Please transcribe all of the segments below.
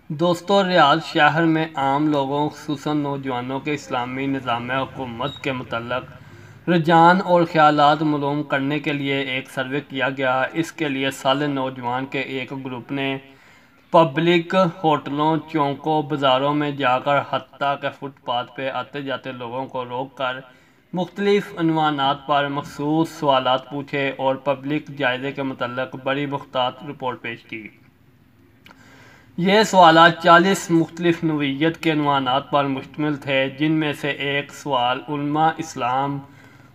دوستو، ریاض شہر میں عام لوگوں خصوصاً نوجوانوں کے اسلامی نظام حکومت کے متعلق رجحان اور خیالات معلوم کرنے کے لیے ایک سروے کیا گیا۔ اس کے لیے سالے نوجوان کے ایک گروپ نے پبلک ہوٹلوں، چوکوں، بازاروں میں جا کر حتیٰ کہ فٹ پاتھ پہ آتے جاتے لوگوں کو روک کر مختلف عنوانات پر مخصوص سوالات پوچھے اور پبلک جائزے کے متعلق بڑی محتاط رپورٹ پیش کی۔ یہ سوالات 40 مختلف نوعیت کے عنوانات پر مشتمل تھے، جن میں سے ایک سوال علماء اسلام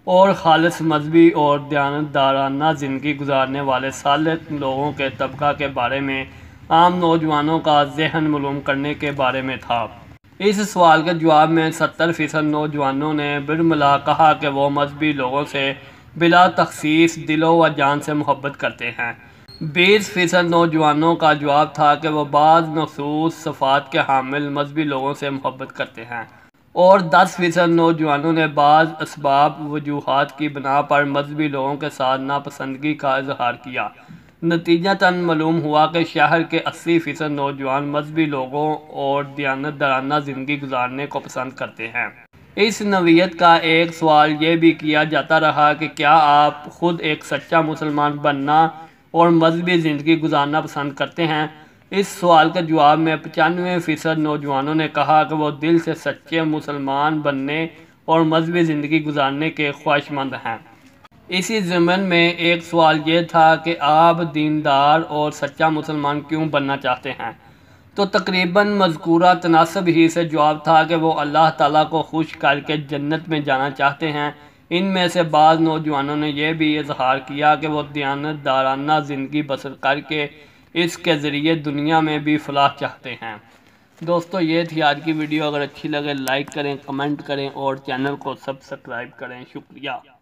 اور خالص مذہبی اور دیانتدارانہ زندگی گزارنے والے صالح لوگوں کے طبقہ کے بارے میں عام نوجوانوں کا ذہن معلوم کرنے کے بارے میں تھا۔ اس سوال کے جواب میں 70% نوجوانوں نے برملا کہا کہ وہ مذہبی لوگوں سے بلا تخصیص دل و جان سے محبت کرتے ہیں۔ 20% نوجوانوں کا جواب تھا کہ وہ بعض مخصوص صفات کے حامل مذہبی لوگوں سے محبت کرتے ہیں، اور 10% نوجوانوں نے بعض اسباب وجوہات کی بنا پر مذہبی لوگوں کے ساتھ ناپسندگی کا اظہار کیا۔ نتیجتاً معلوم ہوا کہ شہر کے 80% نوجوان مذہبی لوگوں اور دیانتدارانہ زندگی گزارنے کو پسند کرتے ہیں۔ اس نوعیت کا ایک سوال یہ بھی کیا جاتا رہا کہ کیا آپ خود ایک سچا مسلمان بننا اور مذہبی زندگی گزارنا پسند کرتے ہیں؟ اس سوال کے جواب میں 95% نوجوانوں نے کہا کہ وہ دل سے سچے مسلمان بننے اور مذہبی زندگی گزارنے کے خواہشمند ہیں۔ اسی ضمن میں ایک سوال یہ تھا کہ آپ دیندار اور سچا مسلمان کیوں بننا چاہتے ہیں؟ تو تقریباً مذکورہ تناسب ہی سے جواب تھا کہ وہ اللہ تعالیٰ کو خوش کر کے جنت میں جانا چاہتے ہیں۔ ان میں سے بعض نوجوانوں نے یہ بھی اظہار کیا کہ وہ دیانتدارانہ زندگی بسر کر کے اس کے ذریعے دنیا میں بھی فلاح چاہتے ہیں۔ دوستو، یہ تھی آج کی ویڈیو۔ اگر اچھی لگے لائک کریں، کمنٹ کریں اور چینل کو سبسکرائب کریں۔ شکریہ۔